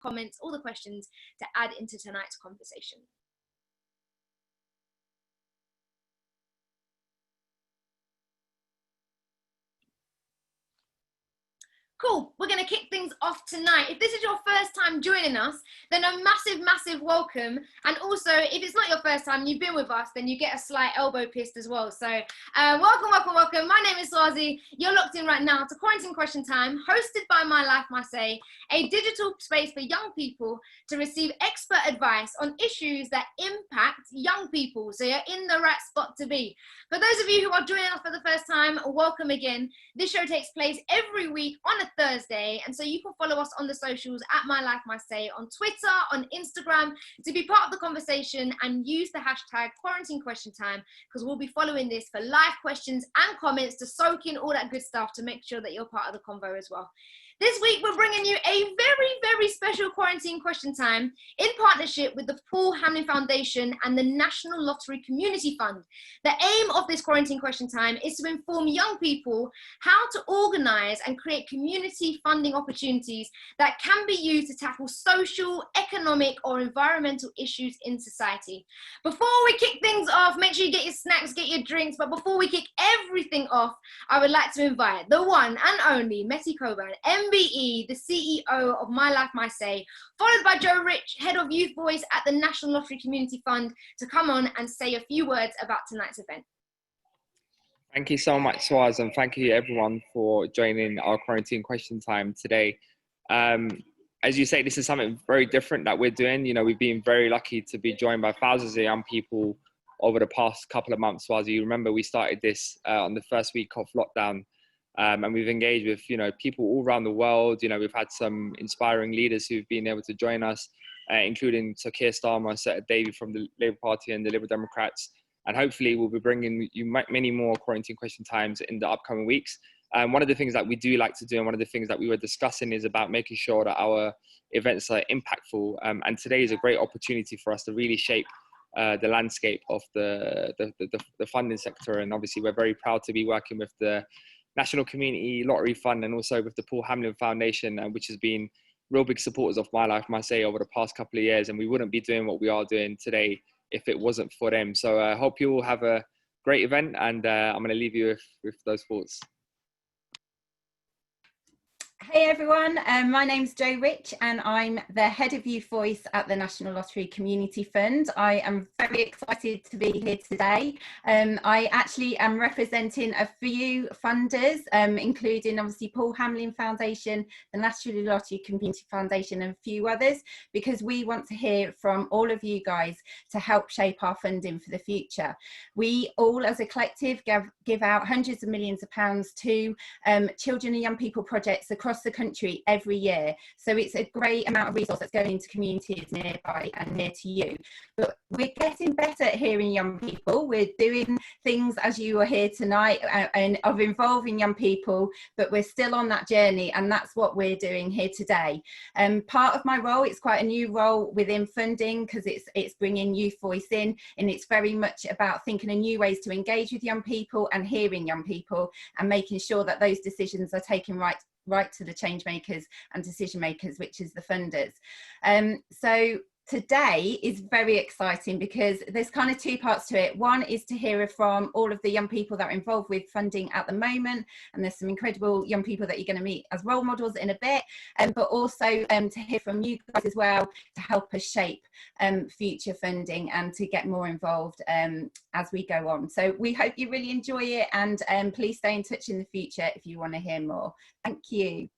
comments, all the questions to add into tonight's conversation. Cool, we're going to kick things off tonight. If this is your first time joining us, then a massive, massive welcome. And also, if it's not your first time, you've been with us, then you get a slight elbow pissed as well. So welcome, welcome, welcome. My name is Swazi. You're locked in right now to Quarantine Question Time, hosted by My Life, My Say, a digital space for young people to receive expert advice on issues that impact young people. So you're in the right spot to be. For those of you who are joining us for the first time, welcome again. This show takes place every week on a Thursday, and so you can follow us on the socials at My Life, My Say, on Twitter, on Instagram, to be part of the conversation and use the hashtag Quarantine Question Time, because we'll be following this for live questions and comments to soak in all that good stuff to make sure that you're part of the convo as well. This week, we're bringing you a very, very special Quarantine Question Time in partnership with the Paul Hamlyn Foundation and the National Lottery Community Fund. The aim of this Quarantine Question Time is to inform young people how to organise and create community funding opportunities that can be used to tackle social, economic or environmental issues in society. Before we kick things off, make sure you get your snacks, get your drinks, but before we kick everything off, I would like to invite the one and only Meti Coburn, MBE, the CEO of My Life, My Say, followed by Joe Rich, Head of Youth Voice at the National Lottery Community Fund, to come on and say a few words about tonight's event. Thank you so much, Swaz, and thank you everyone for joining our Quarantine Question Time today. As you say, this is something very different that we're doing. You know, we've been very lucky to be joined by thousands of young people over the past couple of months. Swaz, you remember we started this on the first week of lockdown. And we've engaged with, people all around the world. We've had some inspiring leaders who've been able to join us, including Sir Keir Starmer, Sir Davey from the Labour Party and the Liberal Democrats. And hopefully we'll be bringing you many more Quarantine Question Times in the upcoming weeks. One of the things that we do like to do, and one of the things that we were discussing, is about making sure that our events are impactful. And today is a great opportunity for us to really shape the landscape of the funding sector. And obviously we're very proud to be working with the National Community Lottery Fund and also with the Paul Hamlyn Foundation, which has been real big supporters of My Life, My Say over the past couple of years. And we wouldn't be doing what we are doing today if it wasn't for them. So I hope you all have a great event, and I'm going to leave you with those thoughts. Hey everyone, my name's Jo Rich and I'm the Head of Youth Voice at the National Lottery Community Fund. I am very excited to be here today. I actually am representing a few funders, including obviously Paul Hamlyn Foundation, the National Lottery Community Foundation and a few others, because we want to hear from all of you guys to help shape our funding for the future. We all as a collective give out hundreds of millions of pounds to children and young people projects across the country every year, so it's a great amount of resource that's going into communities nearby and near to you. But we're getting better at hearing young people. We're doing things, as you are here tonight, and of involving young people, but we're still on that journey, and that's what we're doing here today. Part of my role, it's quite a new role within funding, because it's bringing youth voice in, and it's very much about thinking of new ways to engage with young people and hearing young people and making sure that those decisions are taken right to the change makers and decision makers, which is the funders. So today is very exciting because there's kind of two parts to it. One is to hear from all of the young people that are involved with funding at the moment, and there's some incredible young people that you're going to meet as role models in a bit, but also to hear from you guys as well to help us shape future funding and to get more involved as we go on. So we hope you really enjoy it, and please stay in touch in the future if you want to hear more. Thank you.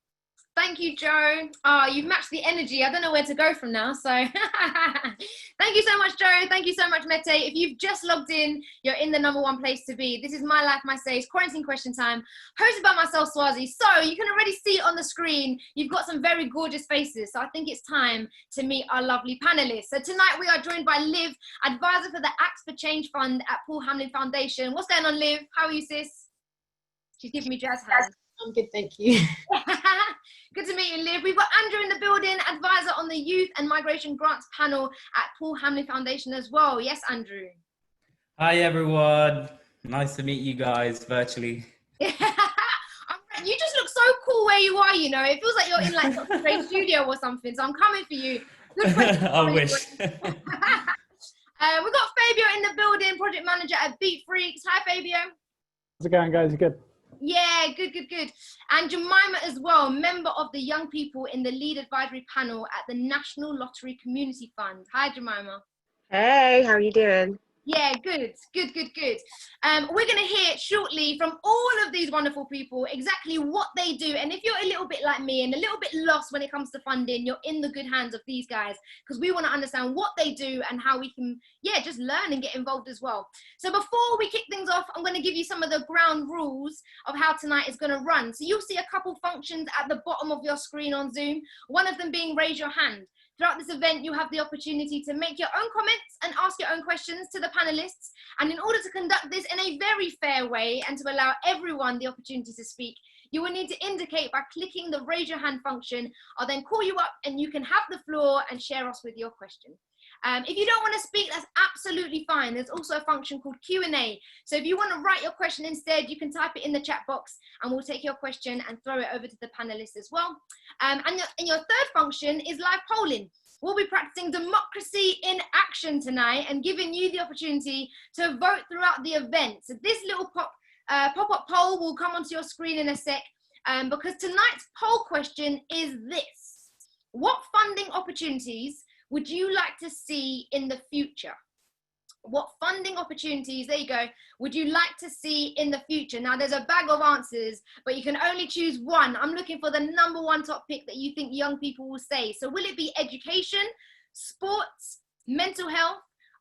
Thank you, Joe. Oh, you've matched the energy. I don't know where to go from now. So thank you so much, Joe. Thank you so much, Mete. If you've just logged in, you're in the #1 place to be. This is My Life, My Say's Quarantine Question Time, hosted by myself, Swazi. So you can already see on the screen, you've got some very gorgeous faces. So I think it's time to meet our lovely panelists. So tonight we are joined by Liv, advisor for the Acts for Change Fund at Paul Hamlyn Foundation. What's going on, Liv? How are you, sis? She's giving me jazz hands. I'm good, thank you. Good to meet you, Liv. We've got Andrew in the building, advisor on the Youth and Migration Grants panel at Paul Hamlyn Foundation as well. Yes, Andrew. Hi, everyone. Nice to meet you guys virtually. You just look so cool where you are, you know. It feels like you're in like Dr. Dre's studio or something. So I'm coming for you. Good question. I wish. We've got Fabio in the building, project manager at Beat Freaks. Hi, Fabio. How's it going, guys? You good? Yeah, good. And Jemima as well, member of the young people in the lead advisory panel at the National Lottery Community Fund. Hi, Jemima. Hey, how are you doing? Yeah, good. We're going to hear shortly from all of these wonderful people exactly what they do. And if you're a little bit like me and a little bit lost when it comes to funding, you're in the good hands of these guys, because we want to understand what they do and how we can, just learn and get involved as well. So before we kick things off, I'm going to give you some of the ground rules of how tonight is going to run. So you'll see a couple functions at the bottom of your screen on Zoom, one of them being raise your hand. Throughout this event, you have the opportunity to make your own comments and ask your own questions to the panelists. And in order to conduct this in a very fair way and to allow everyone the opportunity to speak, you will need to indicate by clicking the raise your hand function. I'll then call you up and you can have the floor and share us with your question. If you don't want to speak, that's absolutely fine. There's also a function called Q&A. So if you want to write your question instead, you can type it in the chat box and we'll take your question and throw it over to the panelists as well. And your third function is live polling. We'll be practicing democracy in action tonight and giving you the opportunity to vote throughout the event. So this little pop-up poll will come onto your screen in a sec, because tonight's poll question is this: what funding opportunities would you like to see in the future? What funding opportunities, there you go, would you like to see in the future? Now there's a bag of answers, but you can only choose one. I'm looking for the number one top pick that you think young people will say. So will it be education, sports, mental health,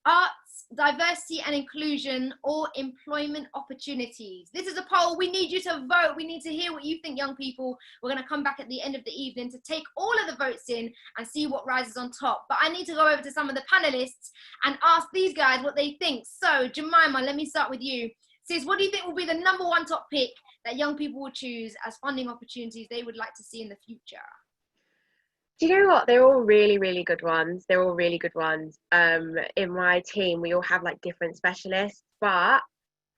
arts, diversity and inclusion, or employment opportunities? This is a poll. We need you to vote. We need to hear what you think, young people. We're going to come back at the end of the evening to take all of the votes in and see what rises on top. But I need to go over to some of the panelists and ask these guys what they think. So Jemima, let me start with you. Sis, what do you think will be the number one top pick that young people will choose as funding opportunities they would like to see in the future? Do you know what? They're all really, really good ones. They're all really good ones. In my team, we all have like different specialists, but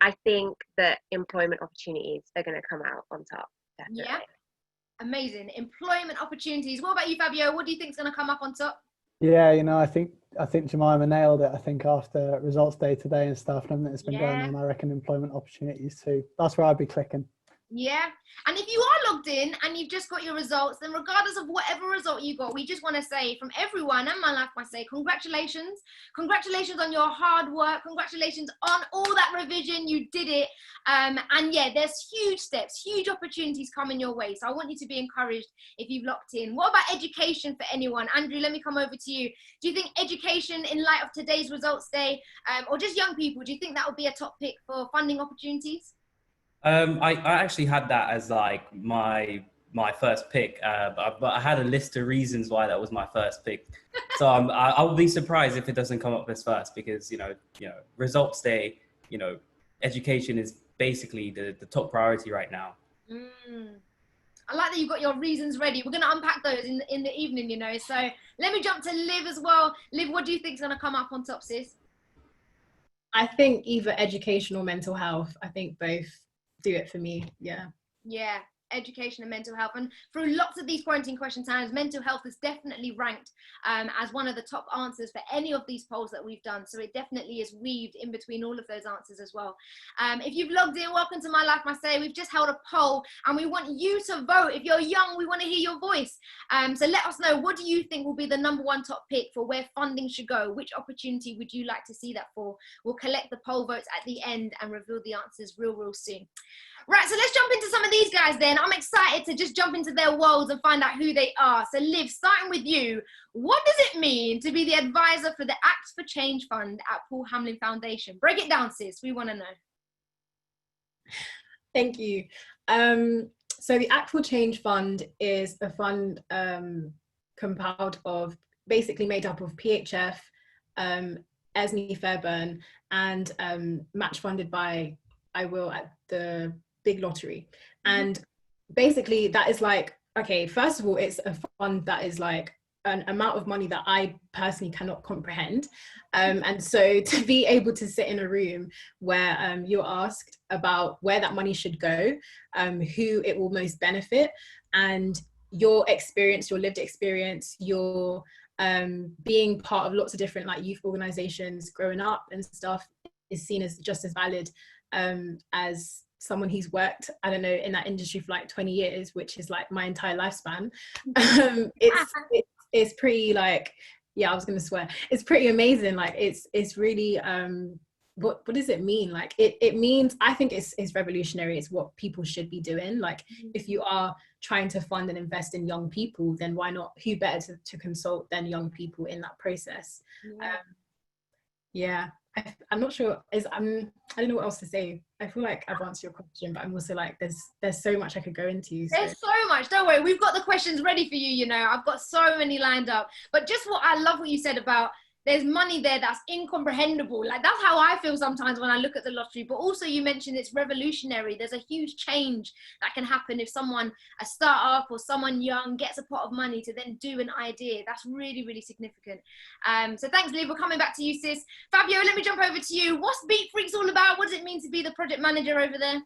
I think that employment opportunities are going to come out on top. Definitely. Yeah, amazing. Employment opportunities. What about you, Fabio? What do you think is going to come up on top? Yeah, you know, I think Jemima nailed it. I think after results day today and stuff, and everything that's been going on, I reckon employment opportunities too. That's where I'd be clicking. Yeah, and if you are logged in and you've just got your results, then regardless of whatever result you got, we just want to say from everyone and my life, I say congratulations on your hard work, congratulations on all that revision, you did it. And yeah, there's huge steps, huge opportunities coming your way, so I want you to be encouraged if you've locked in. What about education for anyone? Andrew, let me come over to you. Do you think education, in light of today's results day, or just young people, do you think that would be a top pick for funding opportunities? I actually had that as like my first pick, but I had a list of reasons why that was my first pick. So I'll be surprised if it doesn't come up as first, because you know results day, education is basically the top priority right now. I like that you've got your reasons ready. We're going to unpack those in the evening, So let me jump to Liv as well. Liv, what do you think is going to come up on top, sis? I think either education or mental health. I think both do it for me. Yeah, education and mental health, and through lots of these quarantine question times, mental health is definitely ranked as one of the top answers for any of these polls that we've done, so it definitely is weaved in between all of those answers as well. If you've logged in, welcome to My Life, My Say. We've just held a poll and we want you to vote. If you're young, we want to hear your voice, so let us know, what do you think will be the number one top pick for where funding should go? Which opportunity would you like to see that for? We'll collect the poll votes at the end and reveal the answers real soon. Right, so let's jump into some of these guys then. I'm excited to just jump into their worlds and find out who they are. So Liv, starting with you, what does it mean to be the advisor for the Act for Change Fund at Paul Hamlyn Foundation? Break it down, sis. We want to know. Thank you. So the Act for Change Fund is a fund compiled of, basically made up of PHF, Esme Fairburn, and match funded by I Will at the Big Lottery. And basically that is like, okay, first of all, it's a fund that is like an amount of money that I personally cannot comprehend. And so to be able to sit in a room where you're asked about where that money should go, who it will most benefit, and your experience, your lived experience, your being part of lots of different like youth organizations growing up and stuff is seen as just as valid as someone who's worked, I don't know, in that industry for like 20 years, which is like my entire lifespan. It's pretty like, yeah, I was gonna swear. It's pretty amazing. Like it's really, what does it mean? Like it means, I think it's revolutionary. It's what people should be doing. Like if you are trying to fund and invest in young people, then why not, who better to consult than young people in that process? Yeah. I'm not sure, I don't know what else to say. I feel like I've answered your question, but I'm also like, there's so much I could go into. So. There's so much, don't worry, we've got the questions ready for you, you know, I've got so many lined up. But just what I love what you said about there's money there that's incomprehensible. Like that's how I feel sometimes when I look at the lottery. But also you mentioned it's revolutionary. There's a huge change that can happen if someone, a startup or someone young gets a pot of money to then do an idea. That's really, really significant. So thanks, Liv. We're coming back to you, sis. Fabio, let me jump over to you. What's Beat Freaks all about? What does it mean to be the project manager over there?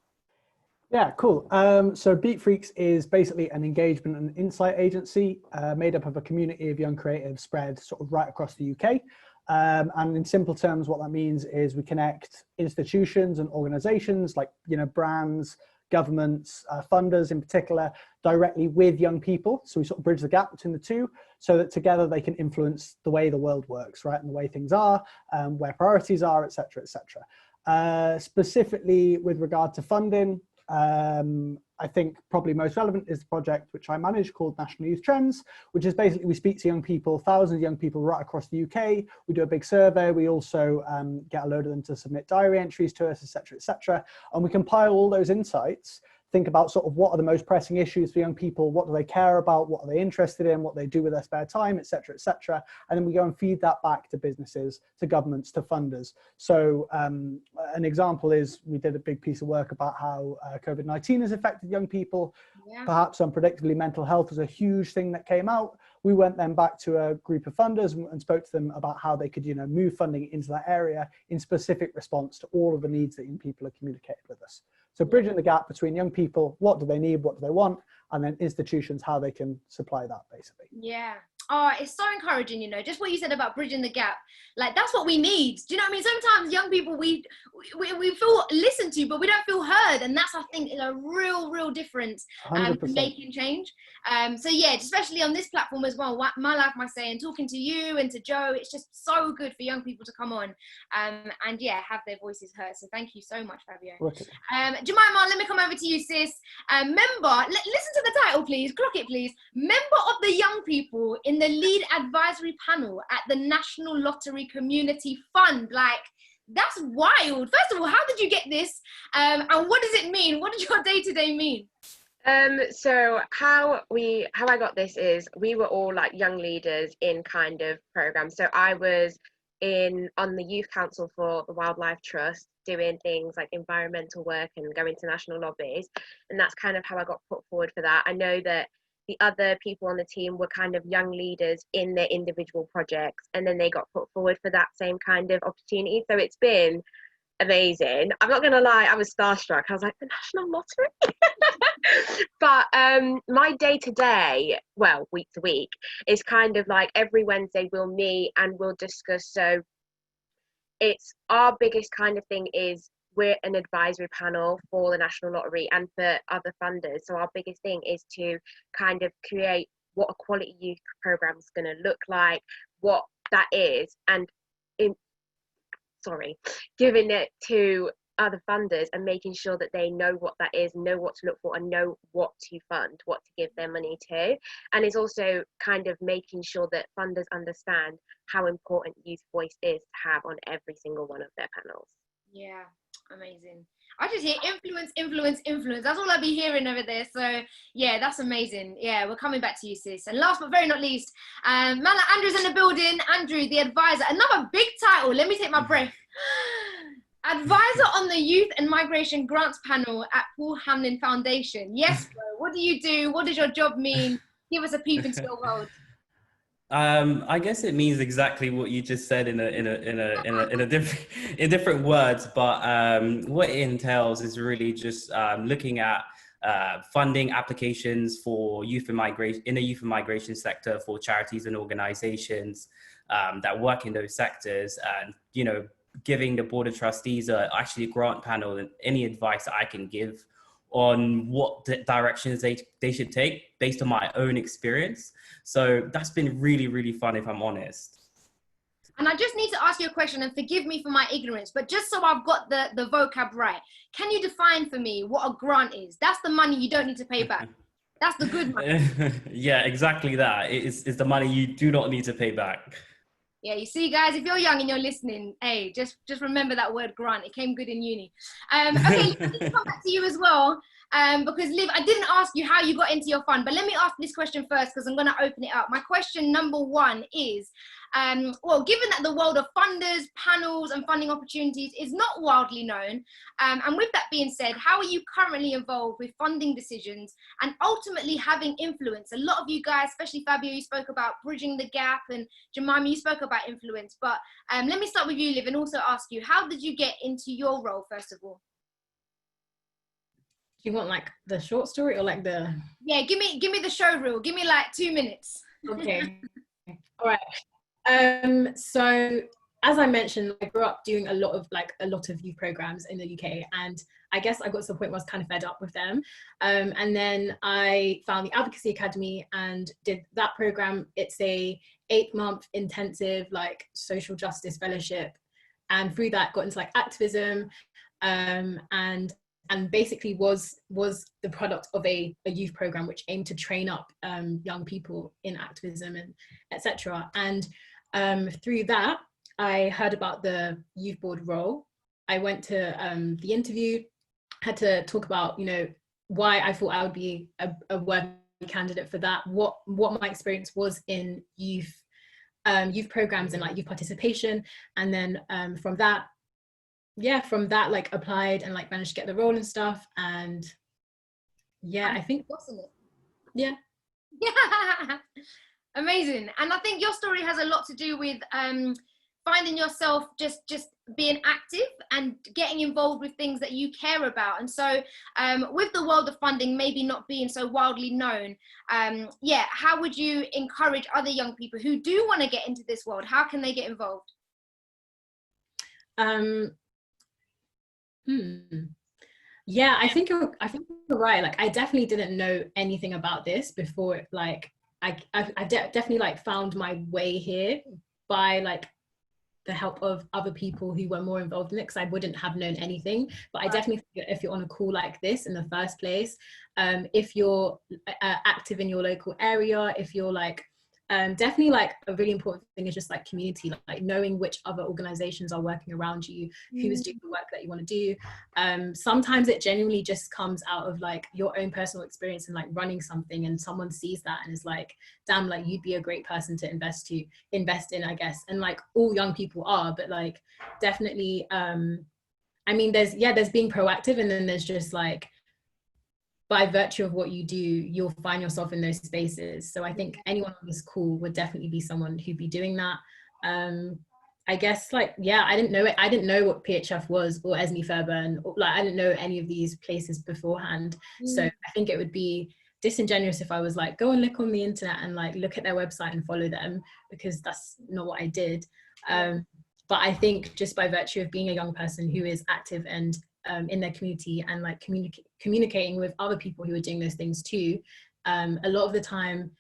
Yeah, cool. So Beat Freaks is basically an engagement and insight agency made up of a community of young creatives spread sort of right across the UK. And in simple terms, what that means is we connect institutions and organizations like, you know, brands, governments, funders in particular, directly with young people. So we sort of bridge the gap between the two so that together they can influence the way the world works, right? And the way things are, where priorities are, et cetera, et cetera. Specifically with regard to funding, I think probably most relevant is the project which I manage called National Youth Trends, which is basically we speak to young people, thousands of young people right across the UK. We do a big survey. We also get a load of them to submit diary entries to us, et cetera, and we compile all those insights, think about sort of what are the most pressing issues for young people, what do they care about, what are they interested in, what they do with their spare time, et cetera, and then we go and feed that back to businesses, to governments, to funders. So an example is we did a big piece of work about how COVID-19 has affected young people. Yeah. Perhaps unpredictably mental health was a huge thing that came out. We went then back to a group of funders and spoke to them about how they could, you know, move funding into that area in specific response to all of the needs that young people have communicated with us. So bridging the gap between young people, what do they need, what do they want, and then institutions, how they can supply that, basically. Yeah. Oh, it's so encouraging, you know, just what you said about bridging the gap. Like, that's what we need. Do you know what I mean? Sometimes young people, we feel listened to, but we don't feel heard. And that's, I think, a real difference making change. So yeah, especially on this platform as well, My Life, My Say, and talking to you and to Joe, it's just so good for young people to come on and yeah, have their voices heard. So thank you so much, Fabio. Jemima, let me come over to you, sis. Member, listen to the title, please. Clock it, please. Member of the young people in the lead advisory panel at the National Lottery Community Fund. Like, that's wild. First of all, how did you get this? And what does it mean? What does your day-to-day mean? So how I got this is we were all like young leaders in kind of programs. So I was on the youth council for the Wildlife Trust, doing things like environmental work and going to national lobbies, and that's kind of how I got put forward for that. I know that the other people on the team were kind of young leaders in their individual projects, and then they got put forward for that same kind of opportunity. So it's been amazing. I'm not gonna lie, I was starstruck. I was like, the National Lottery? But my day-to-day, well, week to week, is kind of like every Wednesday we'll meet and we'll discuss. So it's our biggest kind of thing is we're an advisory panel for the National Lottery and for other funders. So our biggest thing is to kind of create what a quality youth program is going to look like, what that is, and giving it to other funders and making sure that they know what that is, know what to look for, and know what to fund, what to give their money to. And it's also kind of making sure that funders understand how important youth voice is to have on every single one of their panels. Yeah, amazing. I just hear influence. That's all I'll be hearing over there. So yeah, that's amazing. Yeah, we're coming back to you, sis. And last but very not least, Mala, Andrew's in the building. Andrew, the advisor. Another big title. Let me take my breath. Advisor on the Youth and Migration Grants Panel at Paul Hamlyn Foundation. Yes, bro. What do you do? What does your job mean? Give us a peep into your world. I guess it means exactly what you just said in a different words, but what it entails is really just looking at funding applications for youth and migration in the youth and migration sector for charities and organizations that work in those sectors, and giving the board of trustees actually a grant panel and any advice that I can give on what directions they should take based on my own experience. So that's been really, really fun, if I'm honest. And I just need to ask you a question, and forgive me for my ignorance, but just so I've got the vocab right, can you define for me what a grant is? That's the money you don't need to pay back. That's the good money. Yeah, exactly that. It's the money you do not need to pay back. Yeah, you see, guys, if you're young and you're listening, hey, just remember that word grant. It came good in uni. Okay, let me come back to you as well, because Liv, I didn't ask you how you got into your fund, but let me ask this question first because I'm going to open it up. My question number one is, well, given that the world of funders, panels and funding opportunities is not wildly known, and with that being said, how are you currently involved with funding decisions and ultimately having influence? A lot of you guys, especially Fabio, you spoke about bridging the gap, and Jemima, you spoke about influence, but let me start with you, Liv, and also ask you, how did you get into your role, first of all? Do you want like the short story or like the... Yeah, give me the show reel. Give me like 2 minutes. Okay. All right. So as I mentioned, I grew up doing a lot of youth programs in the UK, and I guess I got to the point where I was kind of fed up with them. And then I found the Advocacy Academy and did that program. It's a 8-month intensive like social justice fellowship, and through that got into like activism, and basically was the product of a youth program which aimed to train up young people in activism and etc. And through that, I heard about the youth board role. I went to the interview, had to talk about, why I thought I would be a worthy candidate for that, what my experience was in youth programs and like youth participation. And then from that, like applied and like managed to get the role and stuff. And yeah, I think, wasn't it? Yeah. Amazing. And I think your story has a lot to do with finding yourself just being active and getting involved with things that you care about. And so with the world of funding maybe not being so wildly known, how would you encourage other young people who do want to get into this world? How can they get involved? Yeah, I think you're right. Like, I definitely didn't know anything about this before. Like, I definitely like found my way here by like the help of other people who were more involved in it, because I wouldn't have known anything. But I definitely think if you're on a call like this in the first place, if you're active in your local area, if you're like definitely like a really important thing is just like community, like knowing which other organizations are working around you, who is doing the work that you want to do. Sometimes it genuinely just comes out of like your own personal experience and like running something, and someone sees that and is like, damn, like you'd be a great person to invest in, I guess. And like all young people are, but like definitely I mean there's being proactive, and then there's just like, by virtue of what you do, you'll find yourself in those spaces. So I think anyone on this call would definitely be someone who'd be doing that. I guess like, yeah, I didn't know it. I didn't know what PHF was or Esme Fairburn, like I didn't know any of these places beforehand. So I think it would be disingenuous if I was like, go and look on the internet and like look at their website and follow them, because that's not what I did. But I think just by virtue of being a young person who is active and in their community and like communicating with other people who are doing those things too, a lot of the time,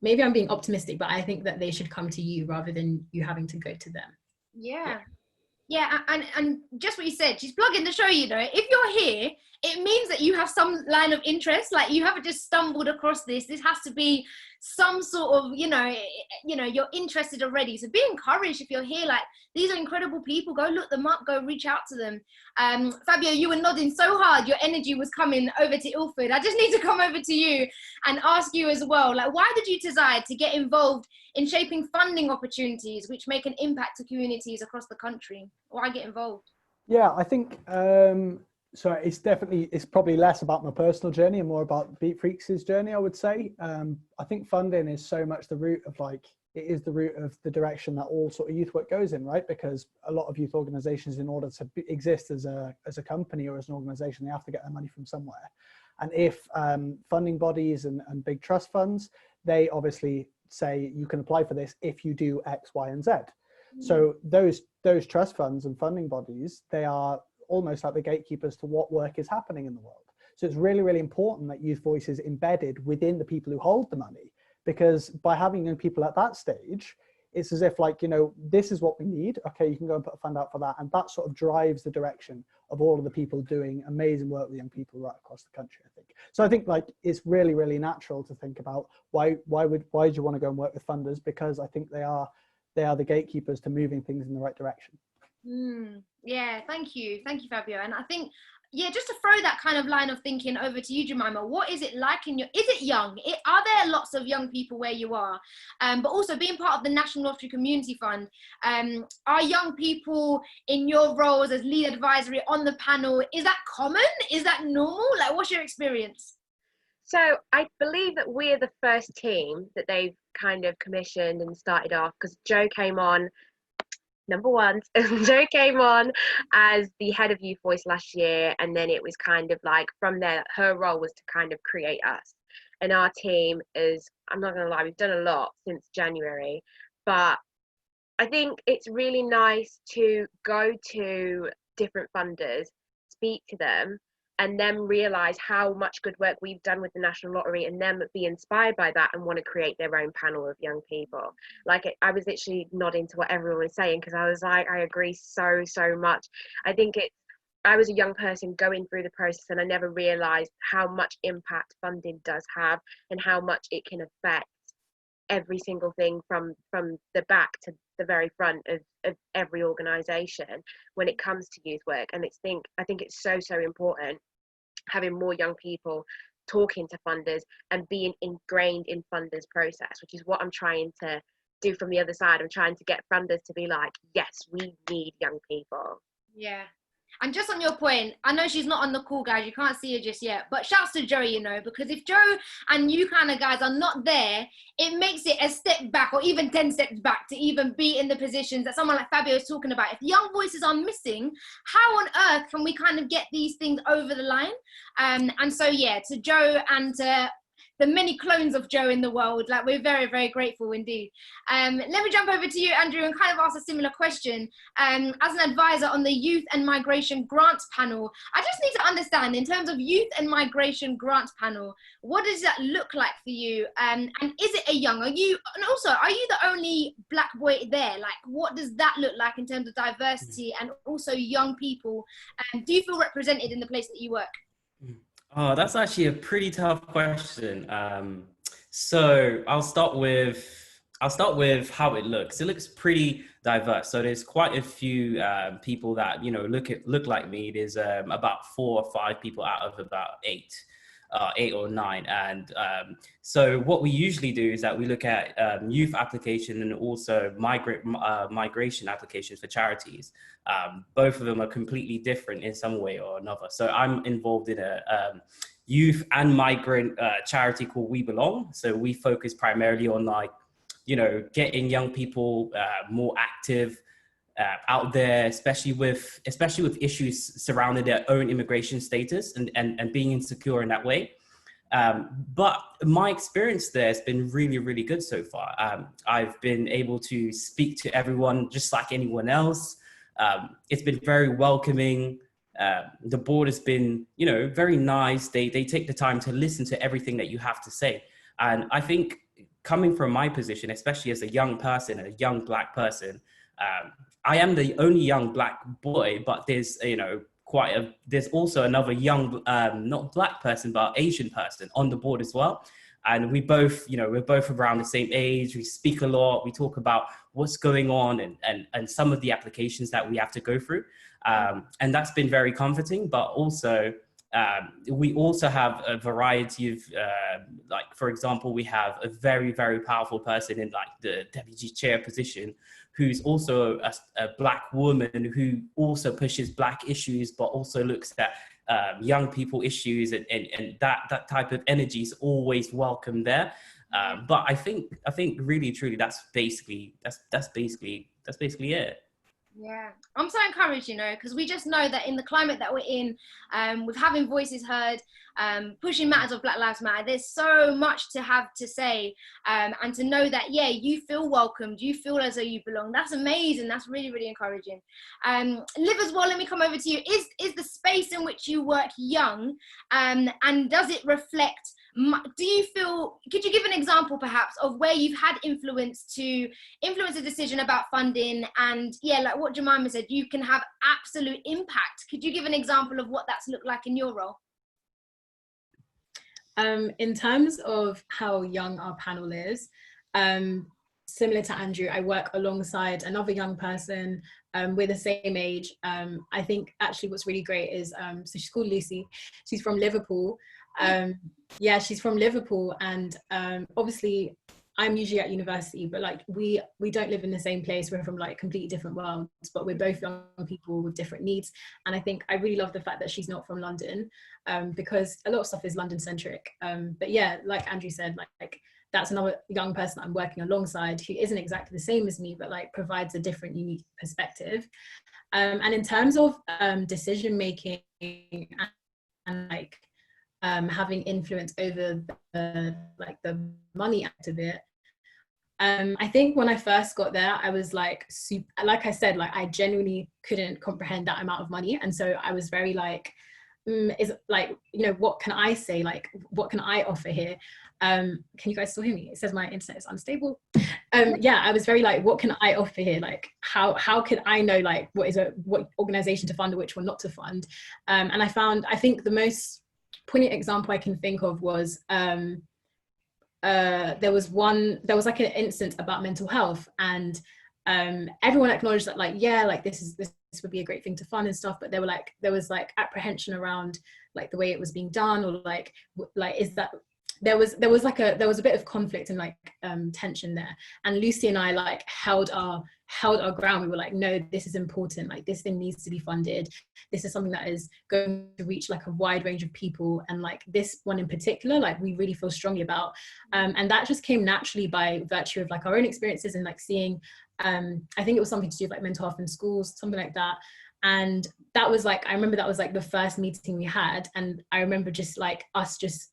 maybe I'm being optimistic, but I think that they should come to you rather than you having to go to them. Yeah, and just what you said, she's plugging the show, if you're here, it means that you have some line of interest, like you haven't just stumbled across this has to be some sort of, you're interested already. So be encouraged if you're here, like these are incredible people, go look them up, go reach out to them. Fabio, you were nodding so hard, your energy was coming over to Ilford. I just need to come over to you and ask you as well, like why did you decide to get involved in shaping funding opportunities which make an impact to communities across the country? Why get involved? Yeah, I think So it's probably less about my personal journey and more about Beat Freaks' journey, I would say. I think funding is so much the root of it is the root of the direction that all sort of youth work goes in, right? Because a lot of youth organizations, in order to exist as a company or as an organization, they have to get their money from somewhere. And if funding bodies and big trust funds, they obviously say you can apply for this if you do X, Y, and Z. So those trust funds and funding bodies, they are almost like the gatekeepers to what work is happening in the world. So it's really, really important that youth voice is embedded within the people who hold the money, because by having young people at that stage, it's as if this is what we need. Okay, you can go and put a fund out for that. And that sort of drives the direction of all of the people doing amazing work with young people right across the country, I think. So I think it's really, really natural to think about why do you want to go and work with funders? Because I think they are the gatekeepers to moving things in the right direction. Yeah, thank you, Fabio. And I think, just to throw that kind of line of thinking over to you, Jemima, what is it like is it young? Are there lots of young people where you are? But also being part of the National Lottery Community Fund, are young people in your roles as lead advisory on the panel, is that common? Is that normal? Like, what's your experience? So I believe that we're the first team that they've kind of commissioned and started off, because Joe came on Joe came on as the head of Youth Voice last year, and then it was kind of like from there her role was to kind of create us. And our team is, I'm not gonna lie, we've done a lot since January, but I think it's really nice to go to different funders, speak to them, and then realize how much good work we've done with the National Lottery, and them be inspired by that and want to create their own panel of young people. Like, I was literally nodding to what everyone was saying, because I was like, I agree so much. I think I was a young person going through the process, and I never realized how much impact funding does have and how much it can affect every single thing from the back to the very front of every organization when it comes to youth work. And I think it's so important having more young people talking to funders and being ingrained in funders' process, which is what I'm trying to do from the other side. I'm trying to get funders to be like, yes, we need young people. Yeah. And just on your point, I know she's not on the call, guys, you can't see her just yet, but shouts to Joe, because if Joe and you kind of guys are not there, it makes it a step back, or even 10 steps back, to even be in the positions that someone like Fabio is talking about. If young voices are missing, how on earth can we kind of get these things over the line? And so, to Joe and to the many clones of Joe in the world, like, we're very, very grateful indeed. Let me jump over to you, Andrew, and kind of ask a similar question. As an advisor on the Youth and Migration Grants Panel, I just need to understand, in terms of Youth and Migration Grants Panel, what does that look like for you? And is it are you the only Black boy there? Like, what does that look like in terms of diversity and also young people? Do you feel represented in the place that you work? Oh, that's actually a pretty tough question. So I'll start with how it looks. It looks pretty diverse. So there's quite a few people that look like me. There's about 4 or 5 people out of about 8 or 9. And so what we usually do is that we look at youth application and also migration applications for charities. Both of them are completely different in some way or another. So I'm involved in a youth and migrant charity called We Belong. So we focus primarily on getting young people more active out there, especially with issues surrounding their own immigration status and being insecure in that way. But my experience there has been really, really good so far. I've been able to speak to everyone just like anyone else. It's been very welcoming. The board has been, very nice. They take the time to listen to everything that you have to say. And I think coming from my position, especially as a young person, a young Black person, I am the only young Black boy, but there's, there's also another young, not Black person, but Asian person on the board as well. And we both, we're both around the same age. We speak a lot. We talk about what's going on and some of the applications that we have to go through. And that's been very comforting, but also, we also have a variety of, for example, we have a very, very powerful person in the deputy chair position, who's also a Black woman who also pushes Black issues, but also looks at young people issues, and that type of energy is always welcome there. But I think really truly that's basically it. Yeah, I'm so encouraged, you know, because we just know that in the climate that we're in, with having voices heard, pushing matters of Black Lives Matter, there's so much to have to say, and to know that, yeah, you feel welcomed, you feel as though you belong. That's amazing. That's really, really encouraging. Liv, as well, let me come over to you. Is the space in which you work young, and does it reflect, do you feel, could you give an example perhaps of where you've had influence to influence a decision about funding, and yeah, like what Jemima said, you can have absolute impact. Could you give an example of what that's looked like in your role? In terms of how young our panel is, similar to Andrew, I work alongside another young person. We're the same age. I think actually what's really great is, so she's called Lucy. She's from Liverpool. Yeah, she's from Liverpool, and obviously I'm usually at university, but like we don't live in the same place. We're from like completely different worlds, but we're both young people with different needs. And I think I really love the fact that she's not from London, because a lot of stuff is London centric. But yeah, like Andrew said, like that's another young person I'm working alongside who isn't exactly the same as me, but like provides a different, unique perspective. And in terms of decision making and like having influence over the money act of it, I think when I first got there, I was like like I said, like I genuinely couldn't comprehend that amount of money, and so I was very like, is like, you know, what can I say, like what can I offer here? Can you guys still hear me? It says my internet is unstable. Yeah, I was very like, what can I offer here? Like how could I know like what organization to fund or which one not to fund? And I think the most poignant example I can think of was there was like an instance about mental health, and everyone acknowledged that like, yeah, like this would be a great thing to fund and stuff, but there was like apprehension around like the way it was being done, or like is that there was a bit of conflict and like tension there, and Lucy and I like held our ground. We were like, no, this is important, like this thing needs to be funded, this is something that is going to reach like a wide range of people, and like this one in particular, like we really feel strongly about, and that just came naturally by virtue of like our own experiences and like seeing, I think it was something to do with like mental health in schools, something like that. And that was like, I remember that was like the first meeting we had, and I remember just like us just,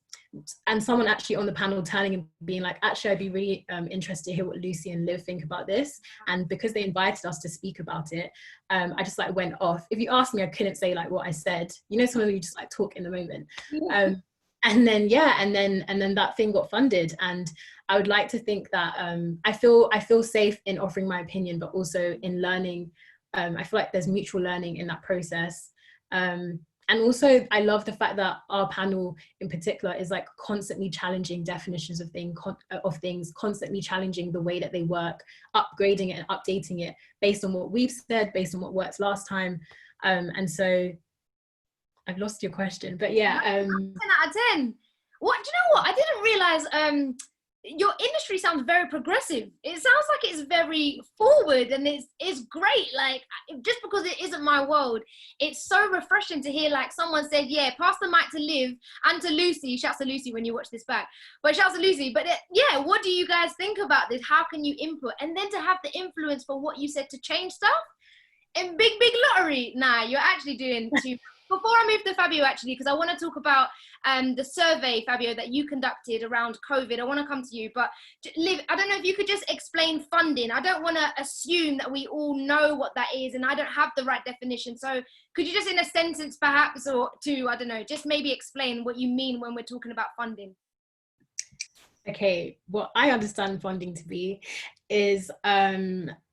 and someone actually on the panel turning and being like, actually I'd be really interested to hear what Lucy and Liv think about this. And because they invited us to speak about it, I just like went off. If you asked me, I couldn't say like what I said, you know, some of you just like talk in the moment. And then yeah, and then that thing got funded, and I would like to think that I feel safe in offering my opinion, but also in learning. I feel like there's mutual learning in that process. And also, I love the fact that our panel in particular is like constantly challenging definitions of things, constantly challenging the way that they work, upgrading it and updating it based on what we've said, based on what worked last time. And so I've lost your question, but yeah. 10 out of 10. What, do you know what? I didn't realize your industry sounds very progressive. It sounds like it's very forward, and it's great. Like, just because it isn't my world, it's so refreshing to hear like someone said, yeah, pass the mic to Liv and to Lucy. Shouts to Lucy when you watch this back, but shouts to Lucy. But yeah, what do you guys think about this? How can you input? And then to have the influence for what you said to change stuff in big lottery. Nah, you're actually doing too. Before I move to Fabio, actually, because I want to talk about the survey, Fabio, that you conducted around COVID. I want to come to you, but Liv, I don't know if you could just explain funding. I don't want to assume that we all know what that is, and I don't have the right definition. So could you just in a sentence perhaps, or two, I don't know, just maybe explain what you mean when we're talking about funding? Okay, what I understand funding to be is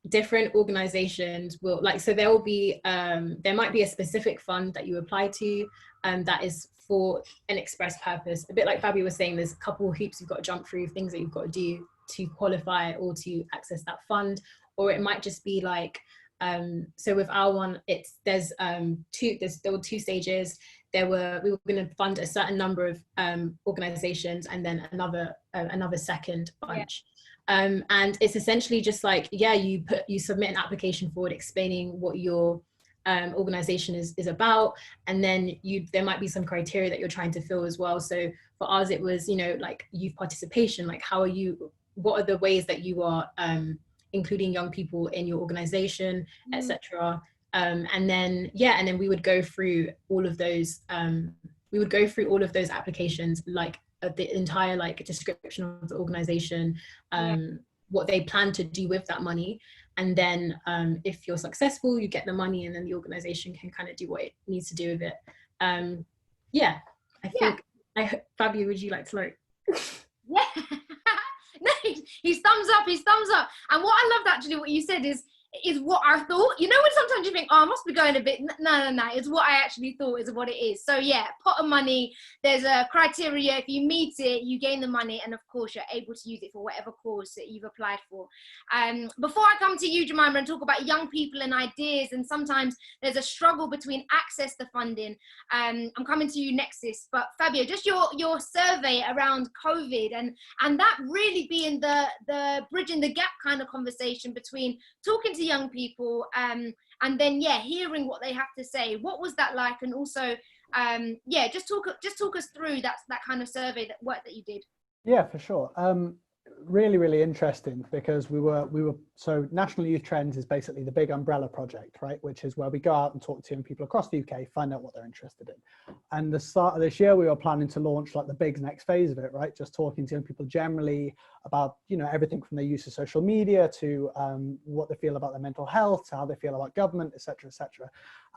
different organizations will like, so there will be there might be a specific fund that you apply to that is for an express purpose. A bit like Fabio was saying, there's a couple of hoops you've got to jump through, things that you've got to do to qualify or to access that fund. Or it might just be like, so with our one, there were two stages. We were going to fund a certain number of organizations, and then another second bunch. Yeah. And it's essentially just like, yeah, you submit an application forward explaining what your organization is about, and then there might be some criteria that you're trying to fill as well. So for us it was, you know, like youth participation, like what are the ways that you are including young people in your organization, etc. And then we would go through all of those applications, like the entire like description of the organization, what they plan to do with that money, and then if you're successful, you get the money, and then the organization can kind of do what it needs to do with it. Fabio, would you like to like? Yeah. No, he's thumbs up. And what I loved actually what you said is what I thought. You know when sometimes you think, oh, I must be going a bit, no, it's what I actually thought is what it is. So yeah, pot of money, there's a criteria. If you meet it, you gain the money, and of course you're able to use it for whatever cause that you've applied for. Before I come to you, Jemima, and talk about young people and ideas, and sometimes there's a struggle between access to funding, I'm coming to you next, sis. But Fabio, just your survey around COVID and that really being the bridging the gap kind of conversation between talking to young people and then hearing what they have to say. What was that like? And also just talk us through that kind of survey, that work that you did. Yeah, for sure. Really interesting, because we were so National Youth Trends is basically the big umbrella project, right, which is where we go out and talk to young people across the UK, find out what they're interested in. And the start of this year we were planning to launch like the big next phase of it, right, just talking to young people generally about, you know, everything from their use of social media to what they feel about their mental health, to how they feel about government, etc.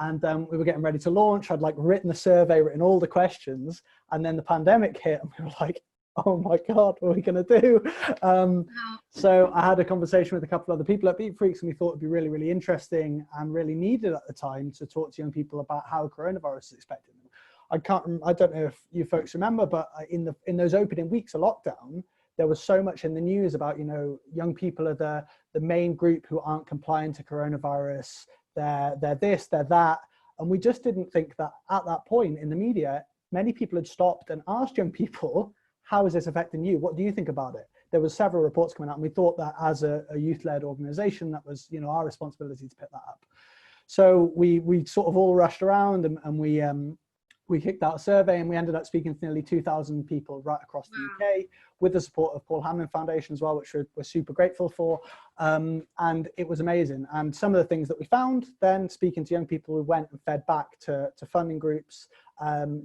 And we were getting ready to launch. I'd like written the survey, written all the questions, and then the pandemic hit, and we were like, oh my God, what are we going to do? So I had a conversation with a couple of other people at Beat Freaks, and we thought it'd be really interesting and really needed at the time to talk to young people about how coronavirus is affecting them. I don't know if you folks remember, but in those opening weeks of lockdown, there was so much in the news about, you know, young people are the main group who aren't compliant to coronavirus. They're this, they're that. And we just didn't think that at that point in the media, many people had stopped and asked young people, how is this affecting you? What do you think about it? There was several reports coming out, and we thought that as a youth-led organization, that was, you know, our responsibility to pick that up. So we sort of all rushed around and we kicked out a survey, and we ended up speaking to nearly 2,000 people right across the UK, with the support of Paul Hamlyn Foundation as well, which we're super grateful for. And it was amazing. And some of the things that we found then, speaking to young people, we went and fed back to funding groups.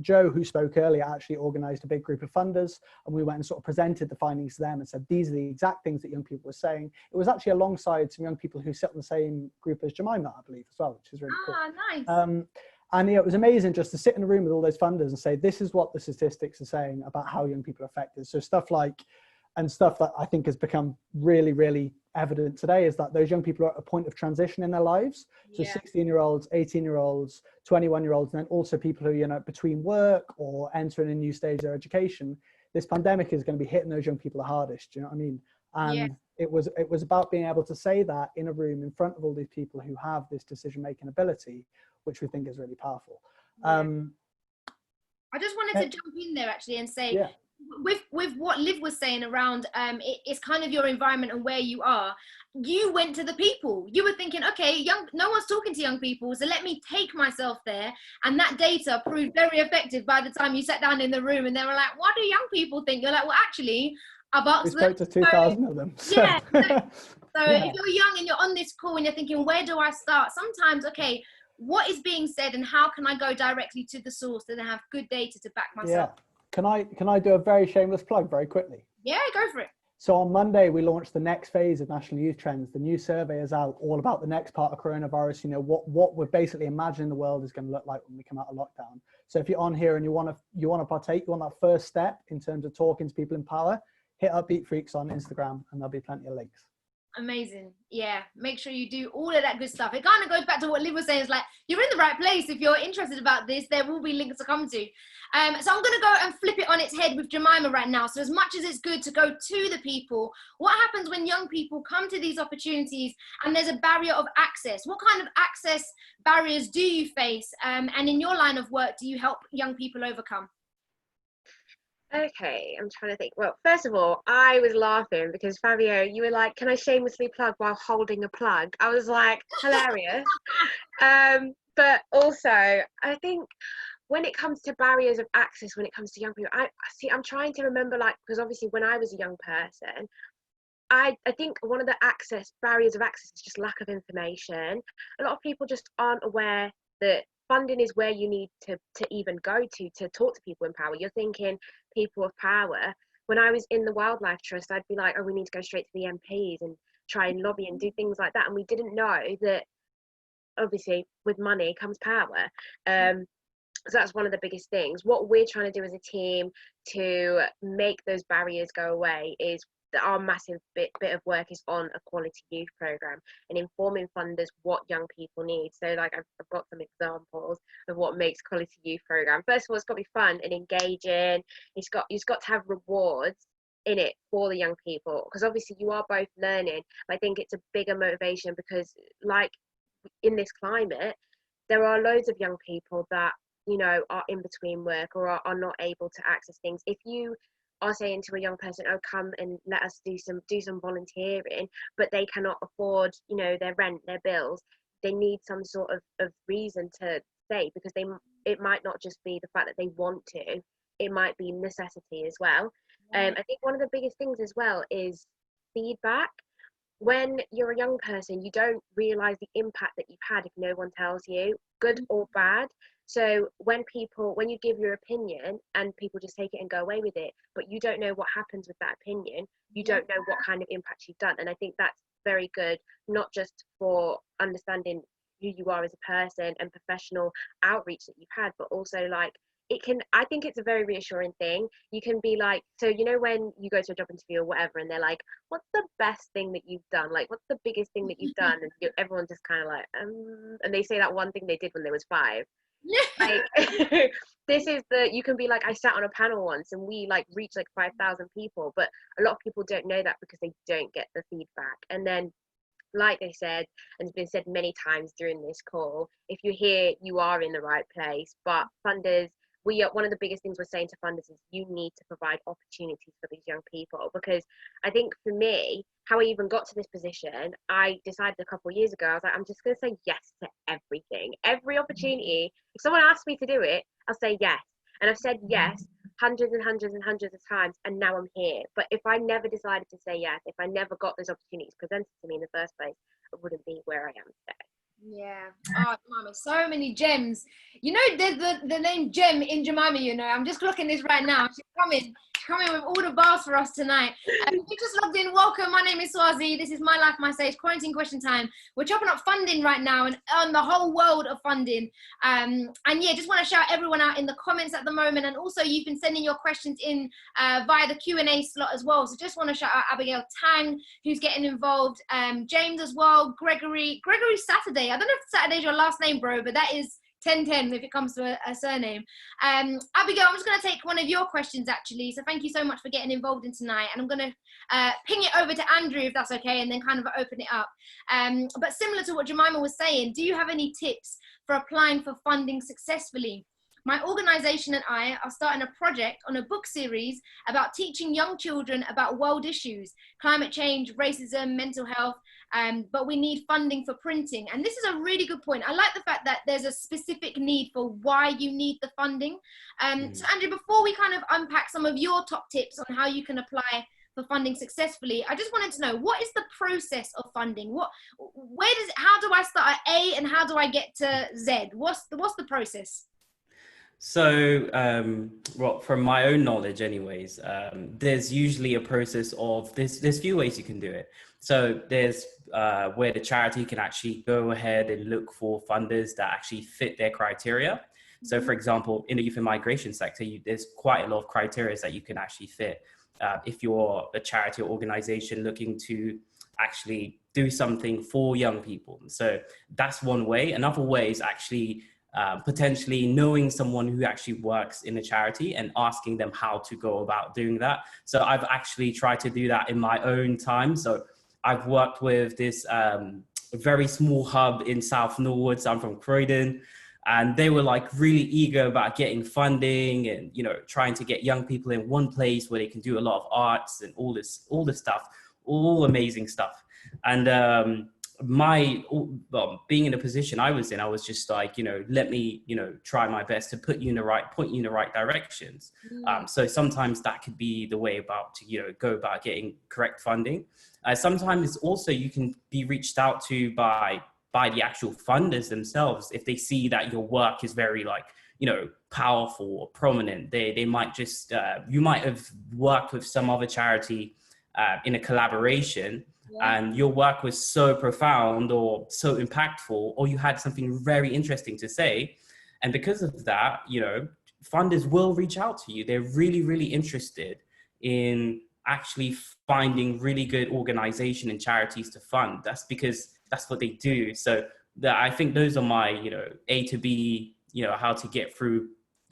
Joe, who spoke earlier, actually organised a big group of funders, and we went and sort of presented the findings to them and said, these are the exact things that young people were saying. It was actually alongside some young people who sit on the same group as Jemima, I believe, as well, which is really cool. Nice. And it was amazing just to sit in a room with all those funders and say, this is what the statistics are saying about how young people are affected. So stuff that I think has become really evident today is that those young people are at a point of transition in their lives. So 16-year-olds, 18-year-olds, 21-year-olds, and then also people who, you know, between work or entering a new stage of their education. This pandemic is going to be hitting those young people the hardest. Do you know what I mean? And it was about being able to say that in a room in front of all these people who have this decision-making ability, which we think is really powerful. I just wanted to jump in there actually and say, with what Liv was saying around it's kind of your environment and where you are, you went to the people. You were thinking, okay, no one's talking to young people, so let me take myself there. And that data proved very effective by the time you sat down in the room and they were like, what do young people think? You're like, well, actually, I've asked them. We spoke to 2,000 of them. So. Yeah. So if you're young and you're on this call and you're thinking, where do I start? Sometimes, okay, what is being said and how can I go directly to the source and have good data to back myself? Yeah. Can I do a very shameless plug very quickly? Yeah, go for it. So on Monday, we launched the next phase of National Youth Trends. The new survey is out all about the next part of coronavirus, you know, what we're basically imagining the world is going to look like when we come out of lockdown. So if you're on here and you want to partake, you want that first step in terms of talking to people in power, hit up Beat Freaks on Instagram and there'll be plenty of links. Amazing. Yeah, make sure you do all of that good stuff. It kind of goes back to what Liv was saying. It's like, you're in the right place. If you're interested about this, there will be links to come to. So I'm going to go and flip it on its head with Jemima right now. So as much as it's good to go to the people, what happens when young people come to these opportunities and there's a barrier of access? What kind of access barriers do you face? And in your line of work, do you help young people overcome? Okay, I'm trying to think. Well, first of all, I was laughing because Fabio, you were like, can I shamelessly plug while holding a plug? I was like, hilarious. But also, I think when it comes to barriers of access, when it comes to young people, I'm trying to remember, like, because obviously when I was a young person, I think one of the barriers of access is just lack of information. A lot of people just aren't aware that funding is where you need to even go to talk to people in power. You're thinking people of power. When I was in the Wildlife Trust, I'd be like, oh, we need to go straight to the MPs and try and lobby and do things like that. And we didn't know that obviously with money comes power. So that's one of the biggest things. What we're trying to do as a team to make those barriers go away is that our massive bit of work is on a quality youth program and informing funders what young people need. So like I've got some examples of what makes quality youth program. First of all, it's got to be fun and engaging. It's got to have rewards in it for the young people, because obviously you are both learning. I think it's a bigger motivation because, like, in this climate, there are loads of young people that, you know, are in between work or are not able to access things. If you are saying to a young person, oh, come and let us do some volunteering, but they cannot afford, you know, their rent, their bills, they need some sort of reason to stay, because it might not just be the fact that they want to, it might be necessity as well. I think one of the biggest things as well is feedback. When you're a young person, you don't realize the impact that you've had if no one tells you, good or bad. So when you give your opinion and people just take it and go away with it, but you don't know what happens with that opinion, you don't know what kind of impact you've done. And I think that's very good, not just for understanding who you are as a person and professional outreach that you've had, but also like I think it's a very reassuring thing. You can be like, so you know when you go to a job interview or whatever and they're like, what's the best thing that you've done, like what's the biggest thing that you've done, and everyone just kind of like and they say that one thing they did when they was 5. Like you can be like, I sat on a panel once and we like reached like 5,000 people, but a lot of people don't know that because they don't get the feedback. And then, like they said, and it's been said many times during this call, if you're here, you are in the right place. But funders, one of the biggest things we're saying to funders is you need to provide opportunities for these young people. Because I think for me, how I even got to this position, I decided a couple of years ago, I was like, I'm just going to say yes to everything, every opportunity. If someone asks me to do it, I'll say yes. And I've said yes hundreds and hundreds and hundreds of times, and now I'm here. But if I never decided to say yes, if I never got those opportunities presented to me in the first place, I wouldn't be where I am today. Yeah. Oh, Jemima, so many gems. You know, there's the name Gem in Jemima, you know. I'm just clocking this right now. She's coming with all the bars for us tonight. If you just logged in, welcome. My name is Swazi. This is My Life, My Stage, Quarantine Question Time. We're chopping up funding right now and on the whole world of funding. And yeah, just want to shout everyone out in the comments at the moment. And also you've been sending your questions in via the Q&A slot as well. So just want to shout out Abigail Tang, who's getting involved. James as well. Gregory Saturday. I don't know if Saturday's your last name, bro, but that is 1010 if it comes to a surname. Abigail, I'm just going to take one of your questions actually, so thank you so much for getting involved in tonight, and I'm going to ping it over to Andrew if that's okay, and then kind of open it up. But similar to what Jemima was saying, do you have any tips for applying for funding successfully? My organisation and I are starting a project on a book series about teaching young children about world issues, climate change, racism, mental health, but we need funding for printing. And this is a really good point. I like the fact that there's a specific need for why you need the funding. So Andrew, before we kind of unpack some of your top tips on how you can apply for funding successfully, I just wanted to know, what is the process of funding? How do I start at A and how do I get to Z? What's the process? So, well, from my own knowledge anyways, there's usually a process of there's few ways you can do it. So there's where the charity can actually go ahead and look for funders that actually fit their criteria. So for example, in the youth and migration sector, there's quite a lot of criteria that you can actually fit. If you're a charity or organization looking to actually do something for young people. So that's one way. Another way is actually potentially knowing someone who actually works in a charity and asking them how to go about doing that. So I've actually tried to do that in my own time. So I've worked with this very small hub in South Norwood. I'm from Croydon, and they were like really eager about getting funding and, you know, trying to get young people in one place where they can do a lot of arts and all this stuff, all amazing stuff. And being in a position I was in, I was just like, let me, try my best to point you in the right directions. So sometimes that could be the way to go about getting correct funding. Sometimes also you can be reached out to by the actual funders themselves. If they see that your work is very powerful or prominent, they might just, you might have worked with some other charity in a collaboration, and your work was so profound or so impactful, or you had something very interesting to say. And because of that, funders will reach out to you. They're really, really interested in actually finding really good organization and charities to fund. That's because that's what they do. So I think those are my, A to B,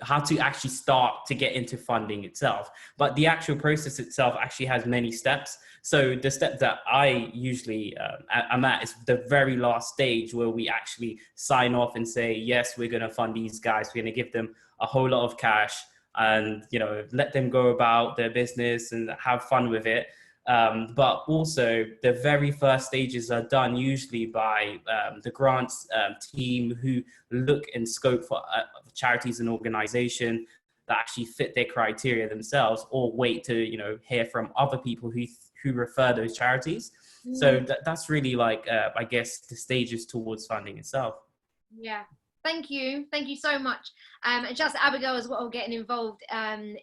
how to actually start to get into funding itself. But the actual process itself actually has many steps. So the step that I usually am at is the very last stage, where we actually sign off and say, yes, we're going to fund these guys. We're going to give them a whole lot of cash and, let them go about their business and have fun with it. But also the very first stages are done usually by the grants team, who look and scope for charities and organization that actually fit their criteria themselves, or wait to hear from other people who refer those charities. So that's really I guess the stages towards funding itself. Yeah. Thank you so much, and shout out to Abigail as well, getting involved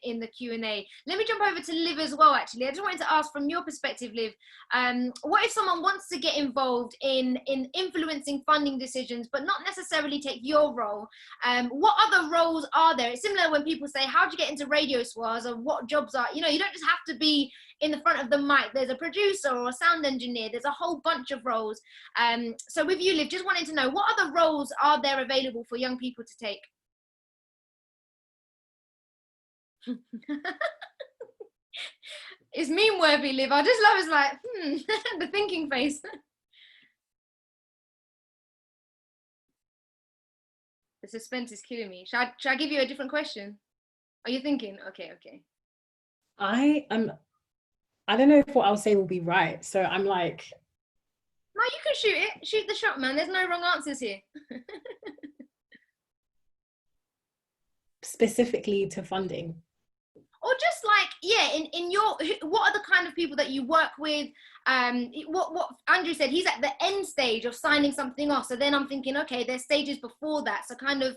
in the Q&A. Let me jump over to Liv as well. Actually, I just wanted to ask, from your perspective, Liv, what if someone wants to get involved in influencing funding decisions, but not necessarily take your role? What other roles are there? It's similar when people say, how do you get into radio, Swaz, or what jobs are, you don't just have to be in the front of the mic. There's a producer or a sound engineer. There's a whole bunch of roles. So with you, Liv, just wanted to know, what other roles are there available for young people to take? It's meme worthy, Liv. I just love it's the thinking face. The suspense is killing me. Should I give you a different question? Are you thinking? Okay. I don't know if what I'll say will be right. So I'm like... No, you can shoot it. Shoot the shot, man. There's no wrong answers here. Specifically to funding. Or just in your, what are the kind of people that you work with? What Andrew said, he's at the end stage of signing something off. So then I'm thinking, okay, there's stages before that. So kind of,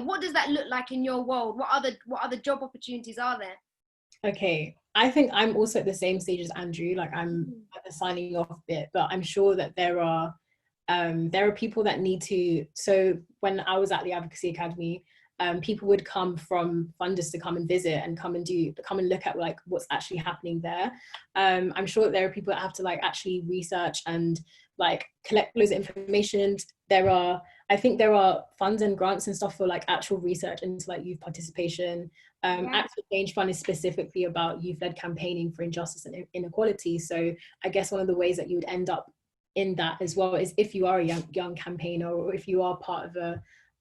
what does that look like in your world? What other job opportunities are there? Okay, I think I'm also at the same stage as Andrew. I'm at the signing off bit, but I'm sure that there are people that need to. So when I was at the Advocacy Academy, people would come from funders to come and visit and come and look at what's actually happening there. I'm sure that there are people that have to actually research and collect loads of information. I think there are funds and grants and stuff for actual research into youth participation. Actual Change Fund is specifically about youth-led campaigning for injustice and inequality. So I guess one of the ways that you would end up in that as well is if you are a young campaigner, or if you are part of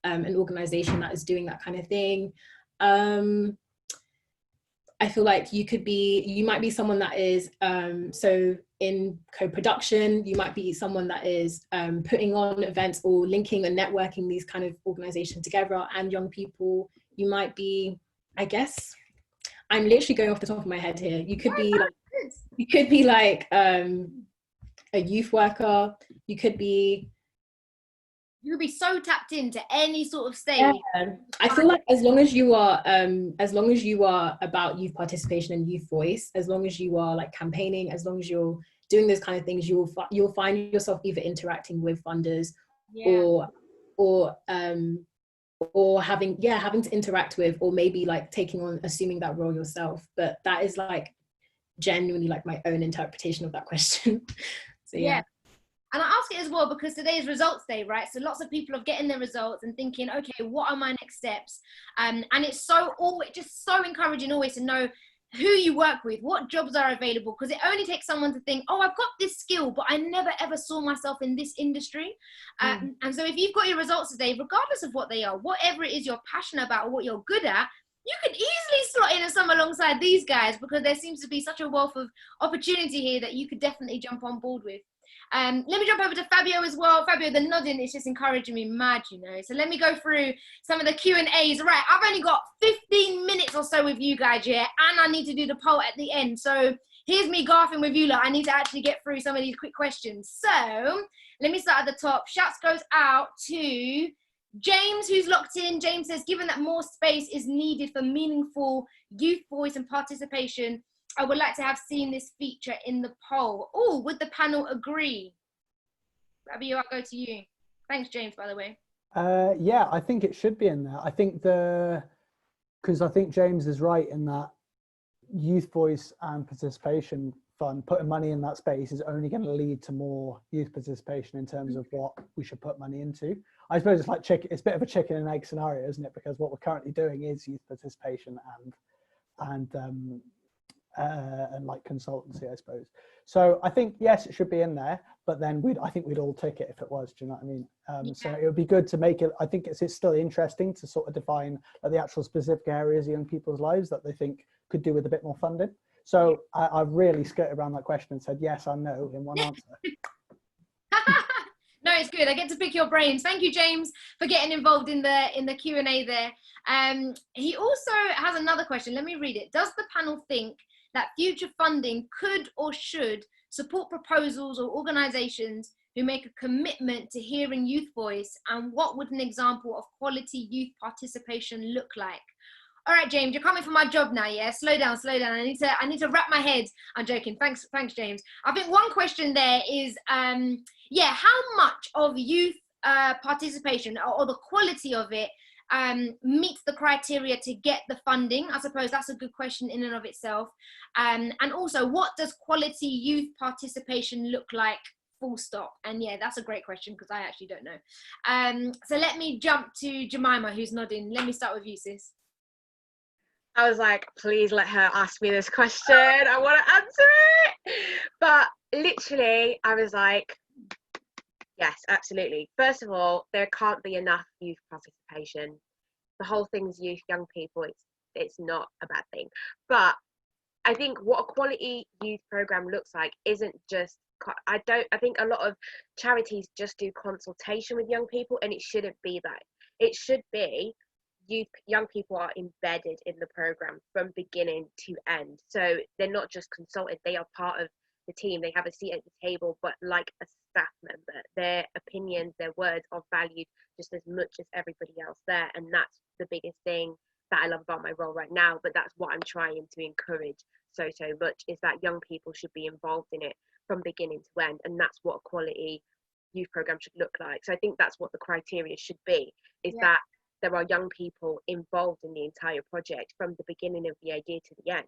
an organization that is doing that kind of thing. I feel like you might be someone that is, so in co-production, you might be someone that is putting on events or linking and networking these kind of organizations together and young people. You might be, I guess, I'm literally going off the top of my head here. You could be a youth worker. You could be so tapped into any sort of stage. Yeah. I feel like as long as you are about youth participation and youth voice, as long as you are campaigning, as long as you're doing those kind of things, you'll find yourself either interacting with funders, or having to interact with, or maybe taking on, assuming that role yourself. But that is genuinely my own interpretation of that question. So yeah. And I ask it as well because today is results day, right? So lots of people are getting their results and thinking, okay, what are my next steps? And it's just so encouraging always to know who you work with, what jobs are available, because it only takes someone to think, oh, I've got this skill, but I never ever saw myself in this industry. And so if you've got your results today, regardless of what they are, whatever it is you're passionate about or what you're good at, you could easily slot in some alongside these guys, because there seems to be such a wealth of opportunity here that you could definitely jump on board with. Let me jump over to Fabio as well. Fabio, the nodding is just encouraging me mad, you know. So let me go through some of the Q&As. Right, I've only got 15 minutes or so with you guys, yeah, and I need to do the poll at the end. So here's me garfing with you lot. I need to actually get through some of these quick questions. So let me start at the top. Shouts goes out to James, who's locked in. James says, given that more space is needed for meaningful youth voice and participation, I would like to have seen this feature in the poll. Oh, would the panel agree? Fabio, I'll go to you. Thanks, James, by the way. Yeah, I think it should be in there. I think because I think James is right in that youth voice and participation fund, putting money in that space is only going to lead to more youth participation in terms of what we should put money into. I suppose it's like it's a bit of a chicken and egg scenario, isn't it? Because what we're currently doing is youth participation and like consultancy, I suppose. So I think, yes, it should be in there, but then I think we'd all tick it if it was, do you know what I mean? So it would be good to make it, I think it's still interesting to sort of define the actual specific areas of young people's lives that they think could do with a bit more funding. So I've really skirted around that question and said yes and no in one answer. No, it's good. I get to pick your brains. Thank you, James, for getting involved in the Q&A there. He also has another question. Let me read it. Does the panel think that future funding could or should support proposals or organisations who make a commitment to hearing youth voice, and what would an example of quality youth participation look like? All right, James, you're coming for my job now, yeah? Slow down, slow down. I need to wrap my head. I'm joking. Thanks, James. I think one question there is, yeah, how much of youth participation or the quality of it meets the criteria to get the funding? I suppose that's a good question in and of itself. And also, what does quality youth participation look like, full stop? And yeah, that's a great question because I actually don't know. So let me jump to Jemima, who's nodding. Let me start with you, sis. I was like, please let her ask me this question. I want to answer it. But literally, I was like, yes, absolutely. First of all, there can't be enough youth participation. The whole thing's youth, young people. It's not a bad thing. But I think what a quality youth program looks like isn't just, I think a lot of charities just do consultation with young people, and it shouldn't be that. It should be young people are embedded in the program from beginning to end. So they're not just consulted, they are part of the team. They have a seat at the table, but like a staff member. Their opinions, their words are valued just as much as everybody else there. And that's the biggest thing that I love about my role right now. But that's what I'm trying to encourage so much, is that young people should be involved in it from beginning to end. And that's what a quality youth program should look like. So I think that's what the criteria should be, is that there are young people involved in the entire project from the beginning of the idea to the end,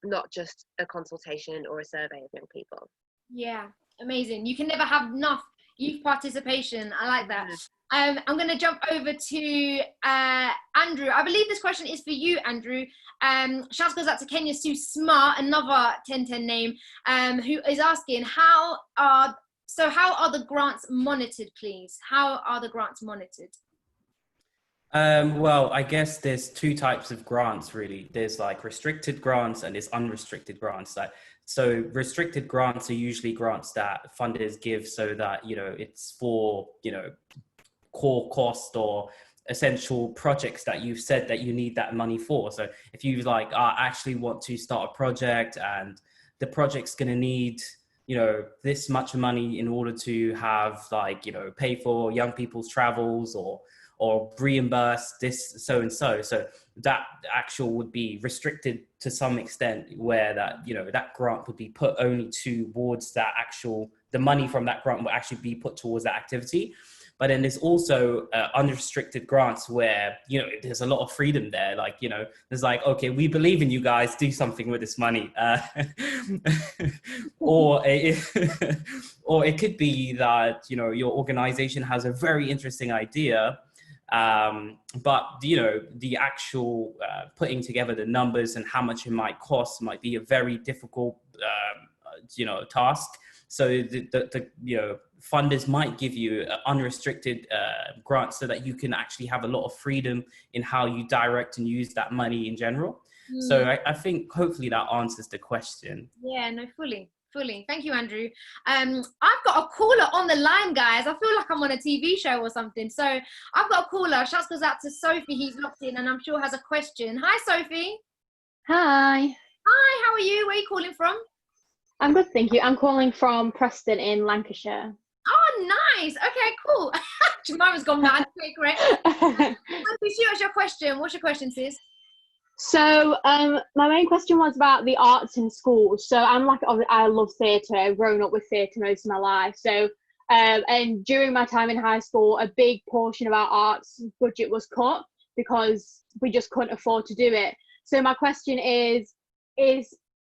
not just a consultation or a survey of young people. Yeah, amazing. You can never have enough youth participation. I like that. I'm going to jump over to Andrew. I believe this question is for you, Andrew. Shouts goes out to Kenya Sue Smart, another 1010 name, who is asking, how are the grants monitored, please? How are the grants monitored? Well, I guess there's two types of grants, really. There's like restricted grants and there's unrestricted grants. So restricted grants are usually grants that funders give so that, it's for, core cost or essential projects that you've said that you need that money for. So if you I actually want to start a project and the project's going to need, this much money in order to have pay for young people's travels or reimburse this so and so. So that actual would be restricted to some extent, where that, that grant would be put only towards that the money from that grant will actually be put towards that activity. But then there's also unrestricted grants where, there's a lot of freedom there. There's okay, we believe in you guys, do something with this money. Or it could be that, your organization has a very interesting idea, but the actual putting together the numbers and how much it might cost might be a very difficult task. So the funders might give you unrestricted grants so that you can actually have a lot of freedom in how you direct and use that money in general. So I think hopefully that answers the question. Yeah, no, fully. Fully. Thank you, Andrew. I've got a caller on the line, guys. I feel like I'm on a TV show or something. So I've got a caller. Shouts goes out to Sophie. He's locked in and I'm sure has a question. Hi, Sophie. Hi. Hi, how are you? Where are you calling from? I'm good, thank you. I'm calling from Preston in Lancashire. Oh, nice. Okay, cool. Jemima's gone mad. Okay, great. What's your question? What's your question, sis? So, my main question was about the arts in schools. So I love theatre. I've grown up with theatre most of my life. So, and during my time in high school, a big portion of our arts budget was cut because we just couldn't afford to do it. So my question is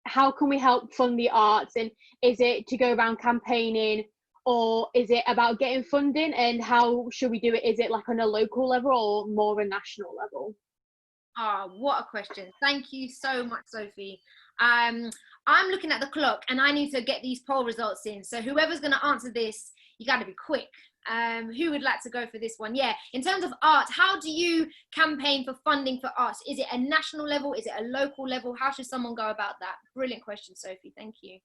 how can we help fund the arts? And is it to go around campaigning, or is it about getting funding, and how should we do it? Is it like on a local level or more a national level? Oh, what a question. Thank you so much, Sophie. I'm looking at the clock and I need to get these poll results in. So whoever's going to answer this, you got to be quick. Who would like to go for this one? Yeah, in terms of art, how do you campaign for funding for arts? Is it a national level? Is it a local level? How should someone go about that? Brilliant question, Sophie. Thank you.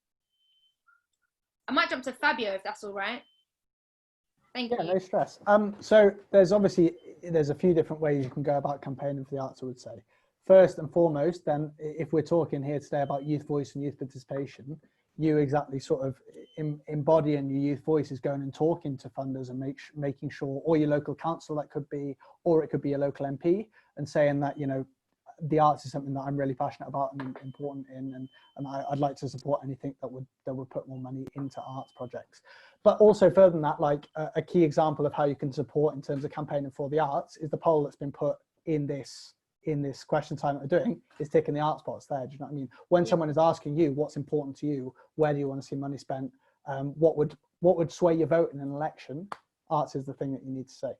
I might jump to Fabio if that's all right. Thank you. Yeah, no stress. So there's a few different ways you can go about campaigning for the arts, I would say. First and foremost, then, if we're talking here today about youth voice and youth participation, you exactly sort of embodying your youth voice is going and talking to funders and making sure, or your local council that could be, or it could be a local MP, and saying that, you know, the arts is something that I'm really passionate about and important in, and I'd like to support anything that would put more money into arts projects. But also further than that, like a key example of how you can support in terms of campaigning for the arts is the poll that's been put in this question time that we're doing, is ticking the arts box there. Do you know what I mean? When someone is asking you what's important to you, where do you want to see money spent, what would sway your vote in an election, arts is the thing that you need to say.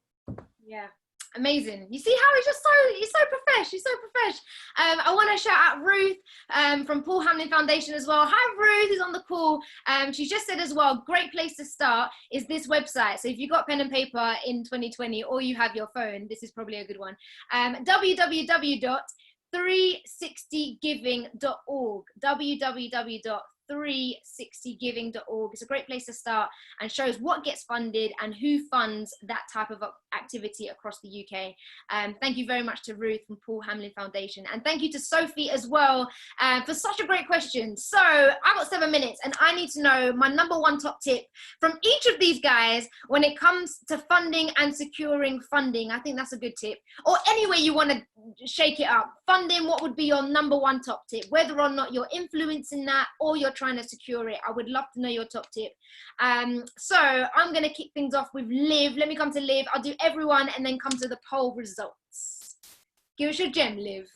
Yeah. Amazing. You see how he's so profesh. He's so profesh. I want to shout out Ruth from Paul Hamlyn Foundation as well. Hi, Ruth, who's on the call. She just said as well, great place to start is this website. So if you've got pen and paper in 2020 or you have your phone, this is probably a good one. www.360giving.org. www.360giving.org. It's a great place to start and shows what gets funded and who funds that type of activity across the UK. Thank you very much to Ruth from Paul Hamlyn Foundation, and thank you to Sophie as well for such a great question. So I've got 7 minutes and I need to know my number one top tip from each of these guys when it comes to funding and securing funding. I think that's a good tip. Or any way you want to shake it up. Funding, what would be your number one top tip? Whether or not you're influencing that or you're trying to secure it, I would love to know your top tip. So I'm going to kick things off with Liv. Let me come to Liv. I'll do everyone and then come to the poll results. Give us your gem, Liv.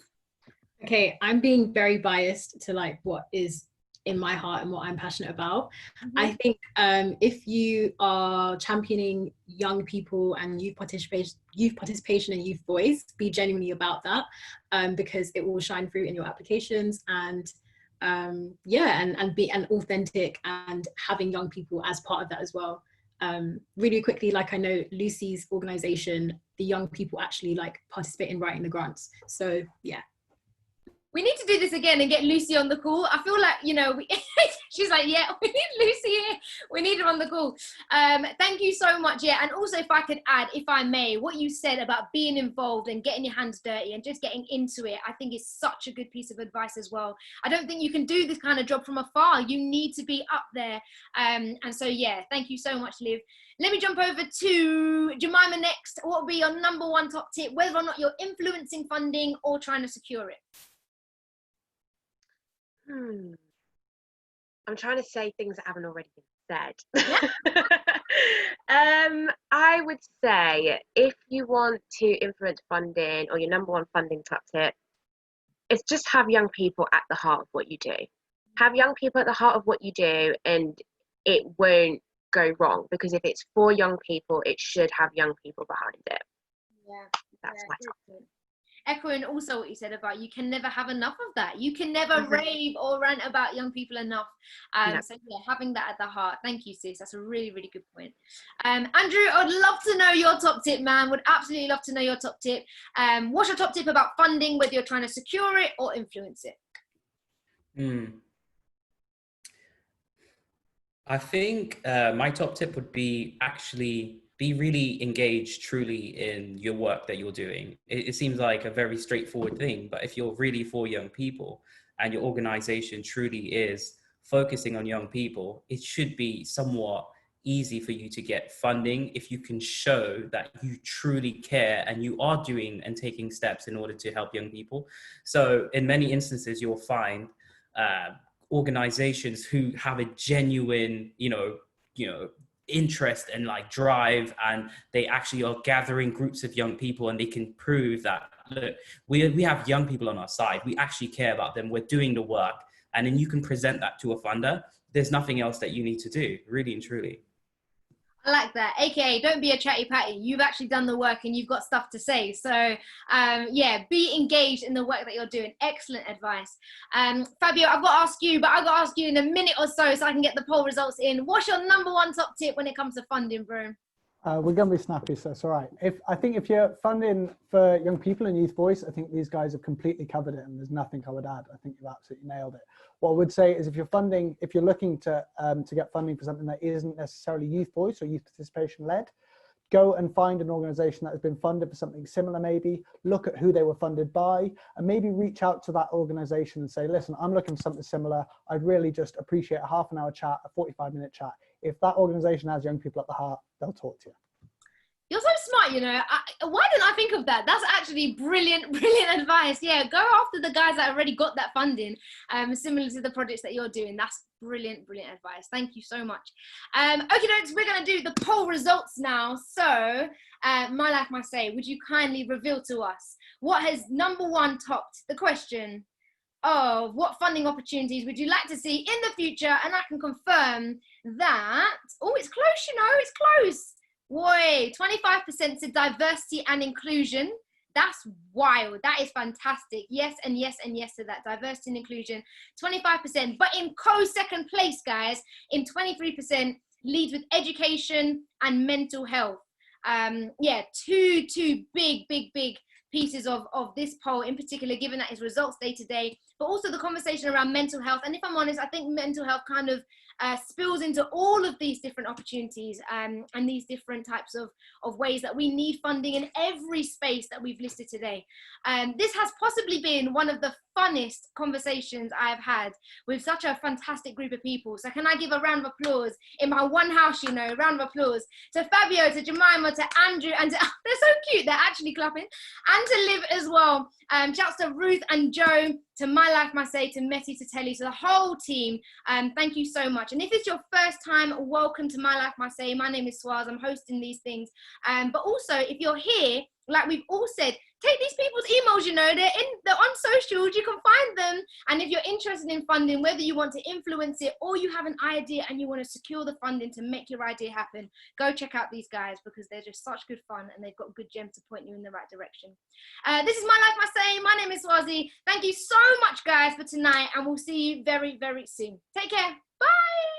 Okay, I'm being very biased to like what is in my heart and what I'm passionate about. I think if you are championing young people and youth participation and youth voice, be genuinely about that, because it will shine through in your applications, and be authentic and having young people as part of that as well. Really quickly, like I know Lucy's organization, the young people actually like participate in writing the grants. So yeah. We need to do this again and get Lucy on the call. I feel like, you know, she's like, yeah, we need Lucy here. We need her on the call. Thank you so much. Yeah. And also if I could add, if I may, what you said about being involved and getting your hands dirty and just getting into it, I think is such a good piece of advice as well. I don't think you can do this kind of job from afar. You need to be up there. And so, yeah, thank you so much, Liv. Let me jump over to Jemima next. What would be your number one top tip, whether or not you're influencing funding or trying to secure it? I'm trying to say things that haven't already been said. I would say if you want to influence funding, or your number one funding top tip, is just have young people at the heart of what you do. Have young people at the heart of what you do, and it won't go wrong, because if it's for young people, it should have young people behind it. Yeah, that's my top tip. Echoing also what you said about you can never have enough of that. You can never rave or rant about young people enough. So yeah, having that at the heart. Thank you, sis. That's a really, really good point. Andrew, I would love to know your top tip, man. Would absolutely love to know your top tip. What's your top tip about funding, whether you're trying to secure it or influence it? I think my top tip would be actually be really engaged truly in your work that you're doing. It seems like a very straightforward thing, but if you're really for young people and your organization truly is focusing on young people, it should be somewhat easy for you to get funding if you can show that you truly care and you are doing and taking steps in order to help young people. So in many instances, you'll find organizations who have a genuine, interest and like drive, and they actually are gathering groups of young people, and they can prove that, look, we have young people on our side. We actually care about them. We're doing the work. And then you can present that to a funder. There's nothing else that you need to do, really and truly. I like that. AKA, don't be a chatty patty. You've actually done the work and you've got stuff to say. So, yeah, be engaged in the work that you're doing. Excellent advice. Fabio, I've got to ask you, but I've got to ask you in a minute or so I can get the poll results in. What's your #1 top tip when it comes to funding, bro? We're going to be snappy, so it's all right. I think if you're funding for young people and youth voice, I think these guys have completely covered it, and there's nothing I would add. I think you've absolutely nailed it. What I would say is if you're looking to get funding for something that isn't necessarily youth voice or youth participation led, go and find an organization that has been funded for something similar, maybe look at who they were funded by, and maybe reach out to that organization and say, listen, I'm looking for something similar. I'd really just appreciate a half-an-hour chat, a 45-minute chat. If that organization has young people at the heart, they'll talk to you. You're so smart, you know. Why didn't I think of that? That's actually brilliant, brilliant advice. Yeah, go after the guys that already got that funding, similar to the projects that you're doing. That's brilliant, brilliant advice. Thank you so much. Okay, we're going to do the poll results now. So, My Life, My Say, would you kindly reveal to us what has #1 topped the question of what funding opportunities would you like to see in the future? And I can confirm that, oh, it's close, you know, it's close. Boy, 25% to diversity and inclusion. That's wild. That is fantastic. Yes, and yes, and yes to that. Diversity and inclusion, 25%. But in second place, guys, in 23%, leads with education and mental health. Yeah, two big pieces of this poll in particular, given that it's results day to day, but also the conversation around mental health. And if I'm honest, I think mental health kind of spills into all of these different opportunities and these different types of ways that we need funding in every space that we've listed today. This has possibly been one of the funnest conversations I've had with such a fantastic group of people. So can I give a round of applause in my one house, you know, round of applause to Fabio, to Jemima, to Andrew, and to, they're so cute, they're actually clapping, and to Liv as well. Shouts to Ruth and Joe, to My Life, My Say, to Meti, to Telly, to the whole team. Thank you so much. And if it's your first time, welcome to My Life, My Say. My name is Swaz. I'm hosting these things. But also, if you're here, like we've all said, take these people's emails, you know, they're on socials, you can find them. And if you're interested in funding, whether you want to influence it or you have an idea and you want to secure the funding to make your idea happen, go check out these guys because they're just such good fun and they've got good gems to point you in the right direction. This is My Life, My Say. My name is Swazi. Thank you so much, guys, for tonight, and we'll see you very, very soon. Take care. Bye.